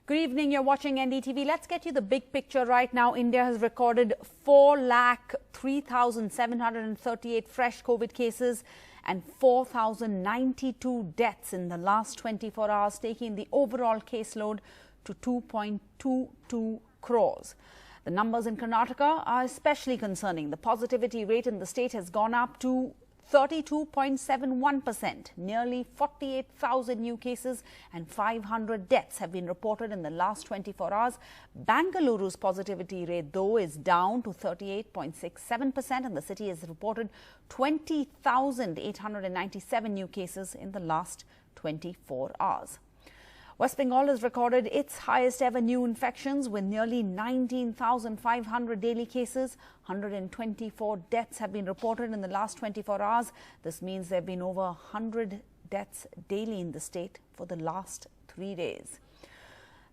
Good evening, you're watching NDTV. Let's get you the big picture right now. India has recorded 4,03,738 fresh COVID cases and 4,092 deaths in the last 24 hours, taking the overall caseload to 2.22 crores. The numbers in Karnataka are especially concerning. The positivity rate in the state has gone up to 32.71%. Nearly 48,000 new cases and 500 deaths have been reported in the last 24 hours. Bengaluru's positivity rate, though, is down to 38.67%, and the city has reported 20,897 new cases in the last 24 hours. West Bengal has recorded its highest ever new infections with nearly 19,500 daily cases. 124 deaths have been reported in the last 24 hours. This means there have been over 100 deaths daily in the state for the last 3 days.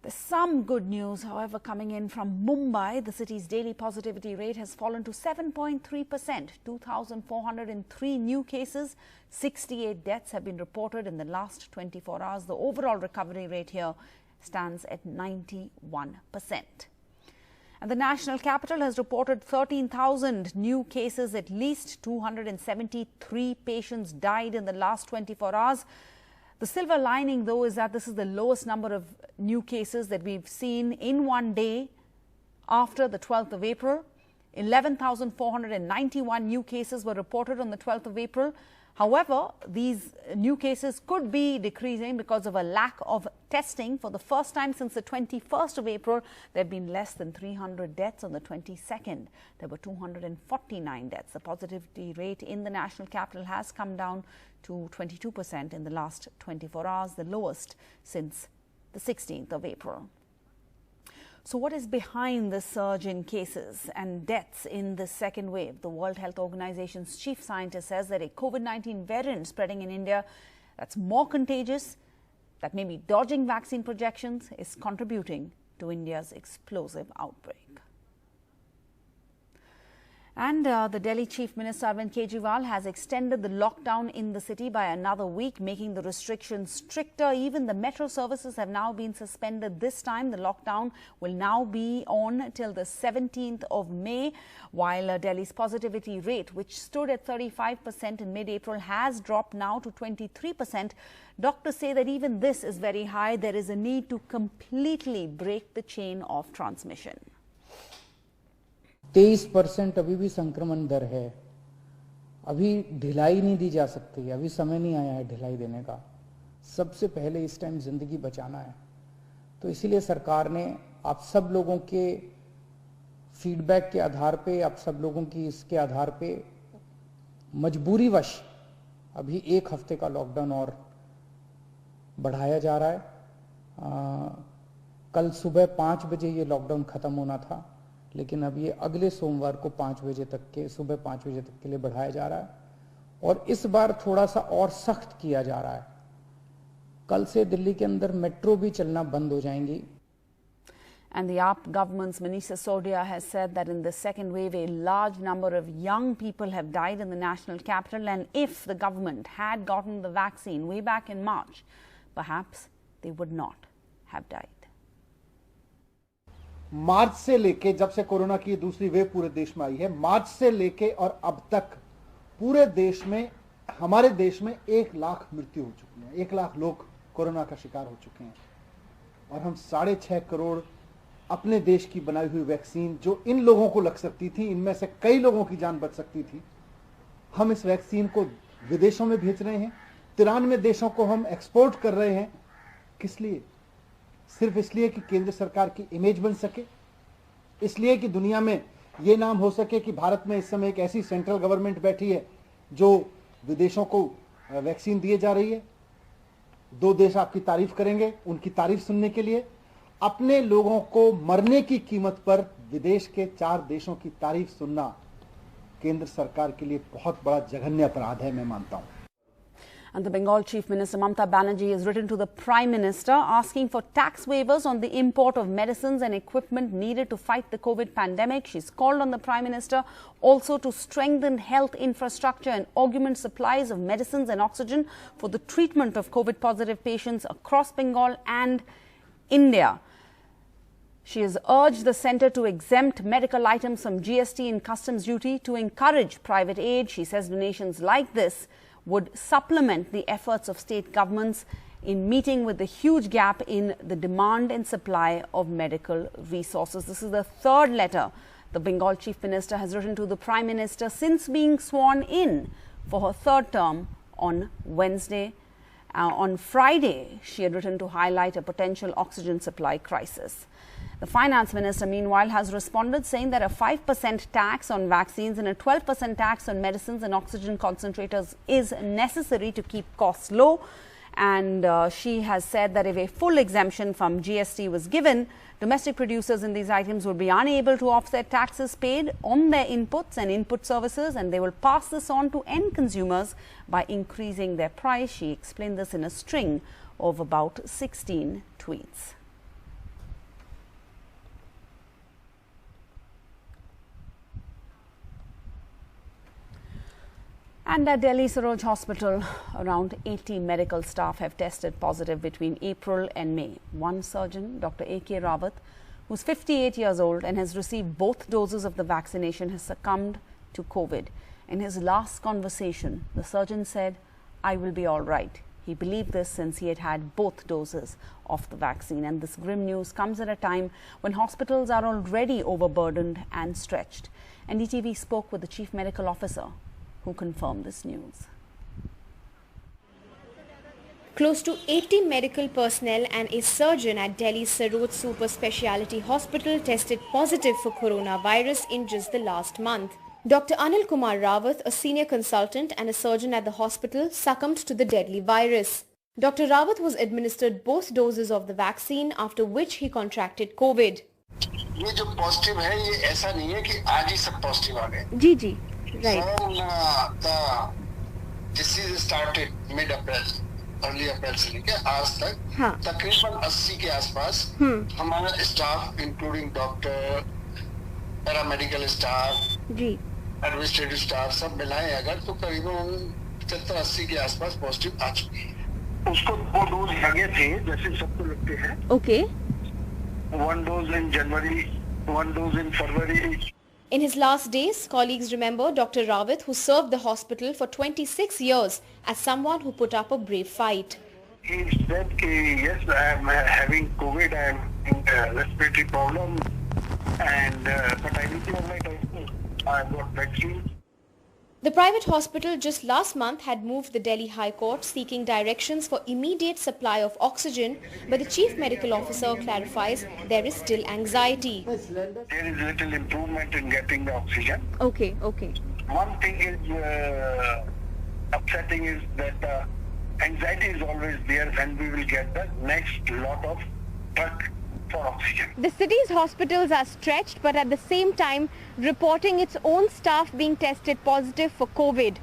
There's some good news, however, coming in from Mumbai. The city's daily positivity rate has fallen to 7.3%. 2,403 new cases, 68 deaths have been reported in the last 24 hours. The overall recovery rate here stands at 91%. And the national capital has reported 13,000 new cases. At least 273 patients died in the last 24 hours. The silver lining, though, is that this is the lowest number of new cases that we've seen in one day after the 12th of April. 11,491 new cases were reported on the 12th of April. However, these new cases could be decreasing because of a lack of testing. For the first time since the 21st of April, there have been less than 300 deaths. On the 22nd, there were 249 deaths. The positivity rate in the national capital has come down to 22% in the last 24 hours, the lowest since the 16th of April. So what is behind the surge in cases and deaths in the second wave? The World Health Organization's chief scientist says that a COVID-19 variant spreading in India that's more contagious, that may be dodging vaccine projections, is contributing to India's explosive outbreak. And the Delhi Chief Minister Arvind Kejriwal has extended the lockdown in the city by another week, making the restrictions stricter. Even the metro services have now been suspended this time. The lockdown will now be on till the 17th of May, while Delhi's positivity rate, which stood at 35% in mid-April, has dropped now to 23%. Doctors say that even this is very high. There is a need to completely break the chain of transmission. 23% अभी भी संक्रमण दर है। अभी ढिलाई नहीं दी जा सकती, अभी समय नहीं आया है ढिलाई देने का। सबसे पहले इस टाइम जिंदगी बचाना है। तो इसीलिए सरकार ने आप सब लोगों के फीडबैक के आधार पे, आप सब लोगों की इसके आधार पे मजबूरीवश अभी 1 हफ्ते का लॉकडाउन और बढ़ाया जा रहा है। कल सुबह 5 बजे ये लॉकडाउन खत्म होना था, लेकिन अब ये अगले सोमवार को 5 बजे तक के, सुबह 5 बजे तक के लिए बढ़ाया जा रहा है और इस बार थोड़ा सा और सख्त किया जा रहा है। कल से दिल्ली के अंदर मेट्रो भी चलना बंद हो जाएंगी। And the AAP government's Manish Sisodia has said that in the second wave, a large number of young people have died in the national capital, and if the government had gotten the vaccine way back in March, perhaps they would not have died. मार्च से लेके, जब से corona की दूसरी wave पूरे देश में आई है, मार्च से लेके और अब तक पूरे देश में, हमारे देश में 1 लाख मृत्यु हो चुकी है। 1 लाख लोग कोरोना का शिकार हो चुके हैं और हम 6.5 करोड़ अपने देश की बनाई हुई वैक्सीन, जो इन लोगों को लग सकती थी, इनमें से कई लोगों की जान बच सकती थी, हम इस वैक्सीन को विदेशों में भेज रहे हैं। 93 देशों को हम एक्सपोर्ट कर रहे हैं। किस लिए? सिर्फ इसलिए कि केंद्र सरकार की इमेज बन सके, इसलिए कि दुनिया में यह नाम हो सके कि भारत में इस समय एक ऐसी सेंट्रल गवर्नमेंट बैठी है जो विदेशों को वैक्सीन दिए जा रही है। 2 देश आपकी तारीफ करेंगे, उनकी तारीफ सुनने के लिए अपने लोगों को मरने की कीमत पर विदेश के 4 देशों की तारीफ सुनना केंद्र सरकार के लिए बहुत बड़ा जघन्य अपराध है, मैं मानता हूं। And the Bengal Chief Minister Mamata Banerjee has written to the Prime Minister asking for tax waivers on the import of medicines and equipment needed to fight the COVID pandemic. She's called on the Prime Minister also to strengthen health infrastructure and augment supplies of medicines and oxygen for the treatment of COVID-positive patients across Bengal and India. She has urged the centre to exempt medical items from GST and customs duty to encourage private aid. She says donations like this would supplement the efforts of state governments in meeting with the huge gap in the demand and supply of medical resources. This is the third letter the Bengal Chief Minister has written to the Prime Minister since being sworn in for her third term on Wednesday. On Friday, she had written to highlight a potential oxygen supply crisis. The Finance Minister, meanwhile, has responded saying that a 5% tax on vaccines and a 12% tax on medicines and oxygen concentrators is necessary to keep costs low. And she has said that if a full exemption from GST was given, domestic producers in these items would be unable to offset taxes paid on their inputs and input services, and they will pass this on to end consumers by increasing their price. She explained this in a string of about 16 tweets. And at Delhi Saroj Hospital, around 80 medical staff have tested positive between April and May. One surgeon, Dr. A.K. Rawat, who's 58 years old and has received both doses of the vaccination, has succumbed to COVID. In his last conversation, the surgeon said, "I will be all right." He believed this since he had had both doses of the vaccine. And this grim news comes at a time when hospitals are already overburdened and stretched. NDTV spoke with the Chief Medical Officer, who confirmed this news. Close to 80 medical personnel and a surgeon at Delhi's Saroj Super Speciality Hospital tested positive for coronavirus in just the last month. Dr. Anil Kumar Rawat, a senior consultant and a surgeon at the hospital, succumbed to the deadly virus. Dr. Rawat was administered both doses of the vaccine, after which he contracted COVID. ये जो positive है, ये ऐसा नहीं है कि आज ही सब पॉजिटिव आ गए। जी, right. From the disease started mid-April, early April से लेके आज तक तकरीबन 80 के आसपास हमारा staff, including doctor, paramedical staff, administrative staff, सब मिलाएं अगर तो करीबन 75-80 के आसपास पॉजिटिव आ चुके हैं। उसको 2 डोज लगे थे जैसे सबको लगते हैं। Okay. 1 dose in January, 1 dose in February. In his last days, colleagues remember Dr. Rawat, who served the hospital for 26 years, as someone who put up a brave fight. He said, yes, I am having COVID, I am having respiratory problem, and but I need to have my testing. I got vaccine. The private hospital just last month had moved the Delhi High Court seeking directions for immediate supply of oxygen, but the Chief Medical Officer clarifies there is still anxiety. There is little improvement in getting the oxygen. Okay. One thing is upsetting is that anxiety is always there when we will get the next lot of truck for oxygen. The city's hospitals are stretched, but at the same time reporting its own staff being tested positive for COVID.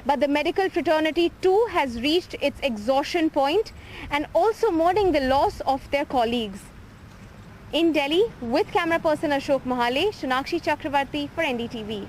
But the medical fraternity too has reached its exhaustion point and also mourning the loss of their colleagues. In Delhi, with camera person Ashok Mahale, Shunakshi Chakravarti for NDTV.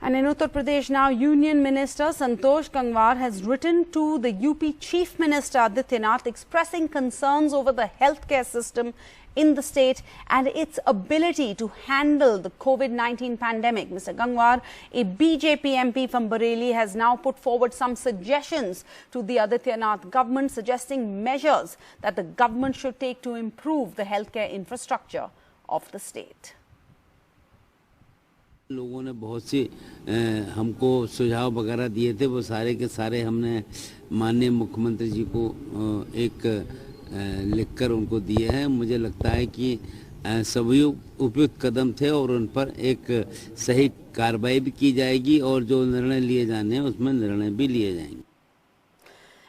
And in Uttar Pradesh now, Union Minister Santosh Gangwar has written to the UP Chief Minister Adityanath expressing concerns over the healthcare system in the state and its ability to handle the COVID-19 pandemic. Mr. Gangwar, a BJP MP from Bareilly, has now put forward some suggestions to the Adityanath government, suggesting measures that the government should take to improve the healthcare infrastructure of the state. लोगों ने बहुत सी हमको सुझाव वगैरह दिए थे, वो सारे के सारे हमने माननीय मुख्यमंत्री जी को एक लिखकर उनको दिए हैं। मुझे लगता है कि सभी उपयुक्त कदम थे और उन पर एक सही कार्रवाई भी की जाएगी और जो निर्णय लिए जाने हैं उसमें निर्णय भी लिए जाएंगे।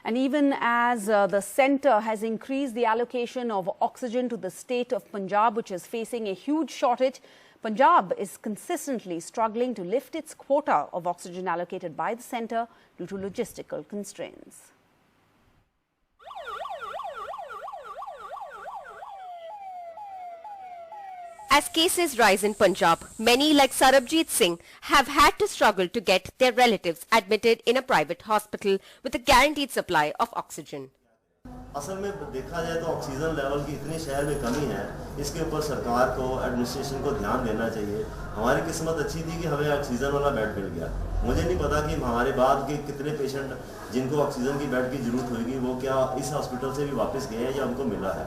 And even as the centre has increased the allocation of oxygen to the state of Punjab, which is facing a huge shortage, Punjab is consistently struggling to lift its quota of oxygen allocated by the centre due to logistical constraints. As cases rise in Punjab, many like Sarabjit Singh have had to struggle to get their relatives admitted in a private hospital with a guaranteed supply of oxygen. असल में देखा जाए तो oxygen level की इतनी शहर में कमी है, इसके ऊपर सरकार को, एडमिनिस्ट्रेशन को ध्यान देना चाहिए। हमारी किस्मत अच्छी थी कि हमें ऑक्सीजन वाला बेड मिल गया। मुझे नहीं पता कि हमारे बाद के कितने पेशेंट जिनको ऑक्सीजन की बेड की जरूरत होगी वो क्या इस हॉस्पिटल से भी वापस गए हैं या उनको मिला है।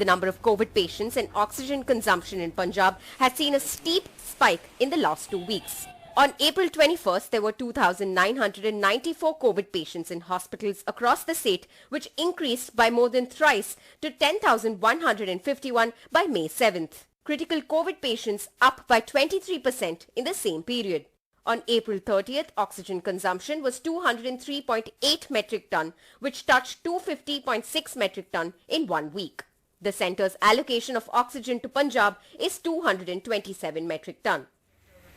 The number of COVID patients and oxygen consumption in Punjab has seen a steep spike in the last 2 weeks. On April 21st, there were 2,994 COVID patients in hospitals across the state, which increased by more than thrice to 10,151 by May 7th. Critical COVID patients up by 23% in the same period. On April 30th, oxygen consumption was 203.8 metric ton, which touched 250.6 metric ton in 1 week. The centre's allocation of oxygen to Punjab is 227 metric ton.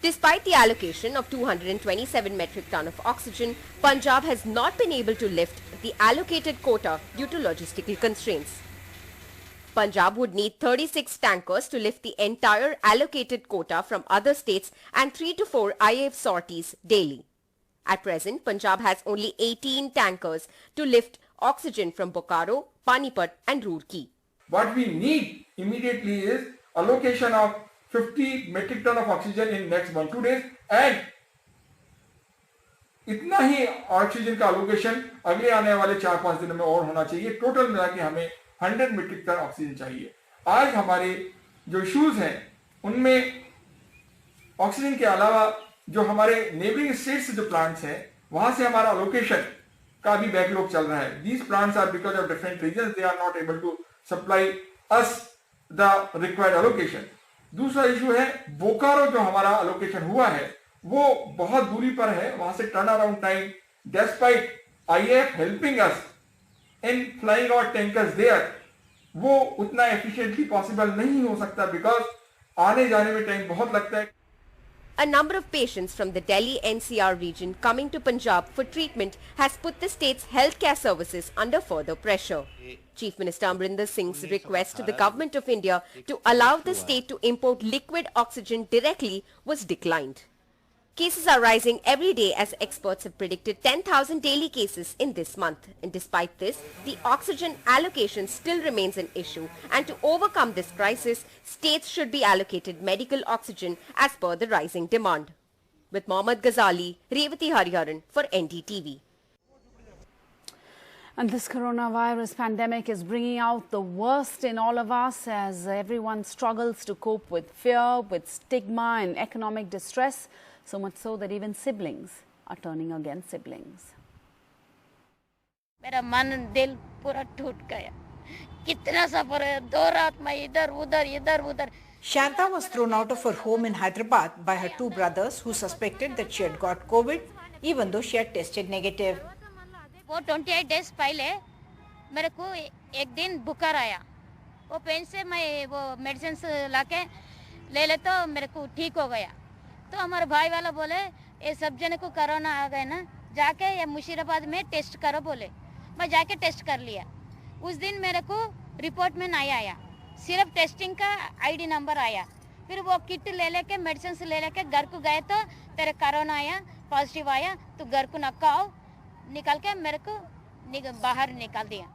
Despite the allocation of 227 metric ton of oxygen, Punjab has not been able to lift the allocated quota due to logistical constraints. Punjab would need 36 tankers to lift the entire allocated quota from other states and 3 to 4 IAF sorties daily. At present, Punjab has only 18 tankers to lift oxygen from Bokaro, Panipat and Roorkee. What we need immediately is allocation of 50 metric ton of oxygen in next 1-2 days and इतना ही oxygen का allocation अगले आने वाले 4-5 दिनों में और होना चाहिए। टोटल मिला के हमें 100 मीट्रिक टन ऑक्सीजन चाहिए। आज हमारे जो इश्यूज हैं उनमें ऑक्सीजन के अलावा जो हमारे नेबरिंग स्टेट्स से जो प्लांट्स हैं वहां से हमारा अलोकेशन का भी बैकलॉग चल रहा है। These plants are because of different reasons they are not able to supply us the required allocation. दूसरा इशू है बोकारो जो हमारा अलोकेशन हुआ है वो बहुत दूरी पर है, वहां से turn around time despite IAF helping us in flying hour tankers there वो उतना एफिशिएंटली पॉसिबल नहीं हो सकता बिकॉज आने जाने में टाइम बहुत लगता है। A number of patients from the Delhi NCR region coming to Punjab for treatment has put the state's healthcare services under further pressure. Chief Minister Amrinder Singh's request to the Government of India to allow the state to import liquid oxygen directly was declined. Cases are rising every day as experts have predicted 10,000 daily cases in this month. And despite this, the oxygen allocation still remains an issue. And to overcome this crisis, states should be allocated medical oxygen as per the rising demand. With Mohammad Ghazali, Revati Hariharan for NDTV. And this coronavirus pandemic is bringing out the worst in all of us as everyone struggles to cope with fear, with stigma and economic distress. So much so that even siblings are turning against siblings. मेरा मन दिल पूरा टूट गया। कितना सफर है, 2 रात में इधर उधर। Sharda was thrown out of her home in Hyderabad by her 2 brothers who suspected that she had got COVID even though she had tested negative. वो 28 डेज पहले मेरे को एक दिन बुखार आया। वो पेन से मैं वो मेडिसिन लाके ले ले तो मेरे को ठीक हो गया। तो हमारे भाई वाला बोले ये सब जने को कोरोना आ गए ना, जाके ये मुशीराबाद में टेस्ट करो बोले। मैं जाके टेस्ट कर लिया। उस दिन मेरे को रिपोर्ट में नहीं आया, सिर्फ टेस्टिंग का ID नंबर आया। फिर वो किट ले लेके मेडिसिन ले लेके घर को गए तो तेरे कोरोना आया, पॉजिटिव आया, तो घर को नकाओ निकाल के मेरे को बाहर निकाल दिया।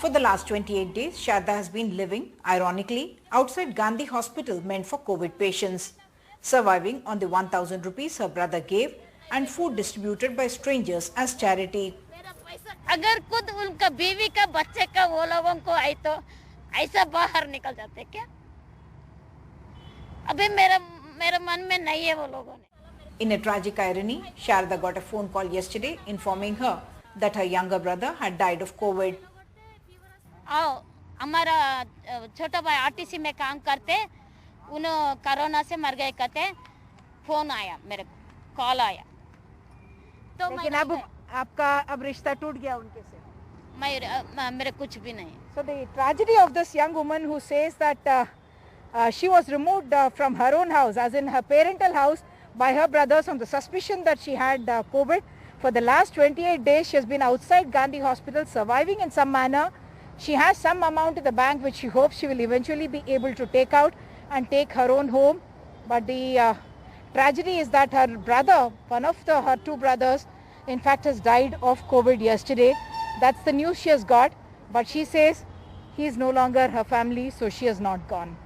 For the last 28 days, Sharda has been living, ironically, outside Gandhi Hospital meant for COVID patients, surviving on the 1,000 rupees her brother gave and food distributed by strangers as charity. अगर खुद उनका बीवी का बच्चे का वो लोगों को आई तो ऐसा बाहर निकल जाते क्या? अभी मेरे मन में नहीं है वो लोगों ने। In a tragic irony, Sharda got a phone call yesterday informing her that her younger brother had died of COVID. आओ हमारा छोटा भाई RTC में काम करते, उन्होंने कोरोना से मर गए कहते, फोन आया मेरे को, कॉल आया। तो लेकिन अब आपका अब रिश्ता टूट गया उनके से? मेरे कुछ भी नहीं। So the tragedy of this young woman who says that she was removed from her own house, as in her parental house, by her brothers on the suspicion that she had COVID. For the last 28 days, she has been outside Gandhi Hospital, surviving in some manner. She has some amount in the bank which she hopes she will eventually be able to take out and take her own home. But the tragedy is that her brother, one of her 2 brothers, in fact has died of COVID yesterday. That's the news she has got. But she says he is no longer her family, so she has not gone.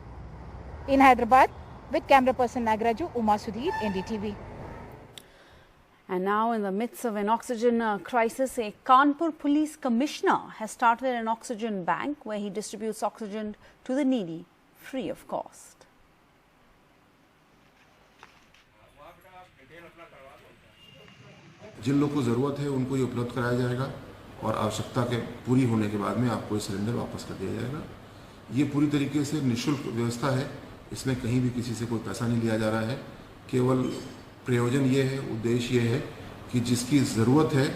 In Hyderabad, with camera person Nagaraju, Uma Sudhir, NDTV. And now, in the midst of an oxygen crisis, a Kanpur police commissioner has started an oxygen bank where he distributes oxygen to the needy free of cost. जिन लोगों को ज़रूरत है उनको ये उपलब्ध कराया जाएगा और आवश्यकता के पूरी होने के बाद में आपको ये सिलेंडर वापस कर दिया जाएगा। ये पूरी तरीके से निःशुल्क व्यवस्था है, इसमें कहीं भी किसी से कोई पैसा नहीं लिया जा रहा है। केवल प्रयोजन ये है, उद्देश्य ये है कि जिसकी ज़रूरत है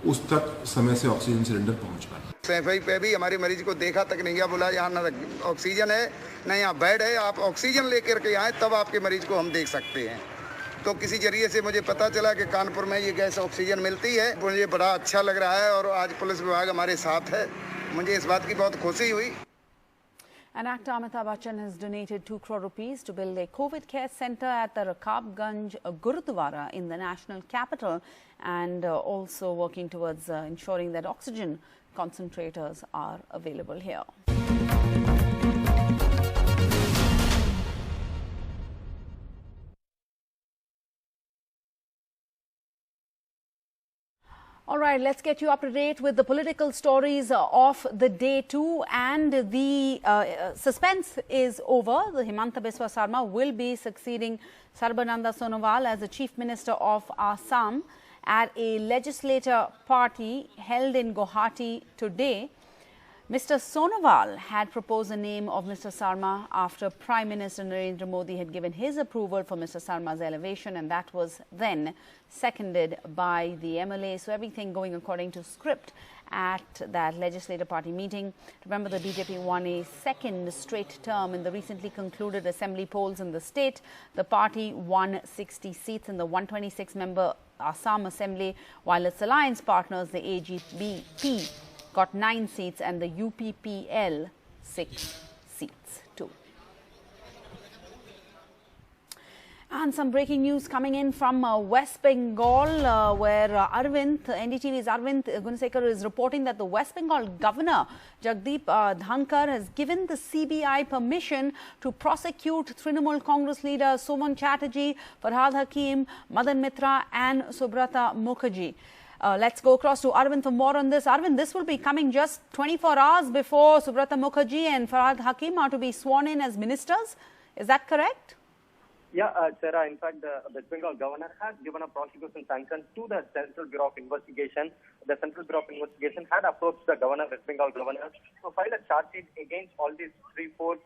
उस तक समय से ऑक्सीजन सिलेंडर पहुंच पाए। सैफई पे भी हमारे मरीज को देखा तक नहीं गया, बोला यहाँ ना ऑक्सीजन है ना यहाँ बेड है, आप ऑक्सीजन लेकर के आए तब आपके मरीज को हम देख सकते हैं। तो किसी जरिए से मुझे पता चला कि कानपुर में ये गैस ऑक्सीजन मिलती है, मुझे बड़ा अच्छा लग रहा है और आज पुलिस विभाग हमारे साथ है, मुझे इस बात की बहुत खुशी हुई। And actor Amitabh Bachchan has donated 2 crore rupees to build a COVID care centre at the Rakabganj Gurudwara in the national capital, and also working towards ensuring that oxygen concentrators are available here. All right, let's get you up to date with the political stories of the day too. And the suspense is over. The Himanta Biswa Sarma will be succeeding Sarbananda Sonowal as the Chief Minister of Assam at a legislature party held in Guwahati today. Mr. Sonowal had proposed the name of Mr. Sarma after Prime Minister Narendra Modi had given his approval for Mr. Sarma's elevation, and that was then seconded by the MLA. So everything going according to script at that legislative party meeting. Remember, the BJP won a second straight term in the recently concluded assembly polls in the state. The party won 60 seats in the 126-member Assam Assembly, while its alliance partners, the AGP, got 9 seats and the UPPL 6 seats too. And some breaking news coming in from West Bengal, where NDTV's Arvind Gunasekar is reporting that the West Bengal Governor Jagdeep Dhankar has given the CBI permission to prosecute Trinamool Congress leader Somon Chatterjee, Farhad Hakim, Madan Mitra and Subrata Mukherjee. Let's go across to Arvind for more on this. Arvind, this will be coming just 24 hours before Subrata Mukherjee and Farhad Hakim are to be sworn in as ministers. Is that correct? Yeah, Sarah, in fact, the West Bengal governor has given a prosecution sanction to the Central Bureau of Investigation. The Central Bureau of Investigation had approached the governor, West Bengal governor, to file a charge sheet against all these 4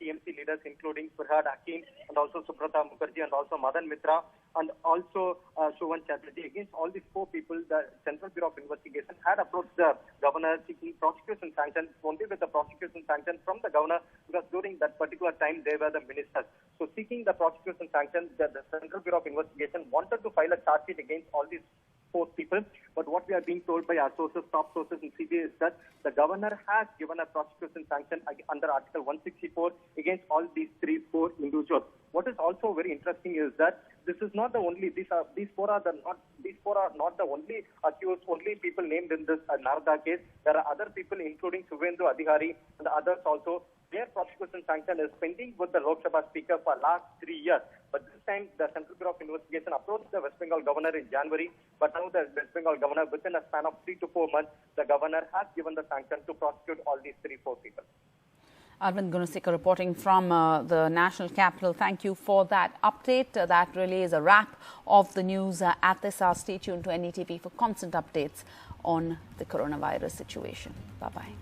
TMC leaders, including Farhad Hakim and also Subrata Mukherjee and also Madan Mitra and also Somon Chatterjee. Against all these 4 people, the Central Bureau of Investigation had approached the governor seeking prosecution sanction, only with the prosecution sanction from the governor, because during that particular time they were the ministers. So seeking the prosecution sanction, the Central Bureau of Investigation wanted to file a charge sheet against all these 4 people. But what we are being told by our sources, top sources in CBI, is that the governor has given a prosecution sanction under Article 164 against all these 4 individuals. What is also very interesting is that this is not the only, these 4 are not the only accused, only people named in this Narada case. There are other people, including Suvendu Adhikari and others also. Their prosecution sanction is pending with the Lok Sabha Speaker for last 3 years. But this time, the Central Bureau of Investigation approached the West Bengal governor in January. But now the West Bengal governor, within a span of 3 to 4 months, the governor has given the sanction to prosecute all these 4 people. Arvind Gunasekar reporting from the national capital. Thank you for that update. That really is a wrap of the news at this hour. Stay tuned to NDTV for constant updates on the coronavirus situation. Bye-bye.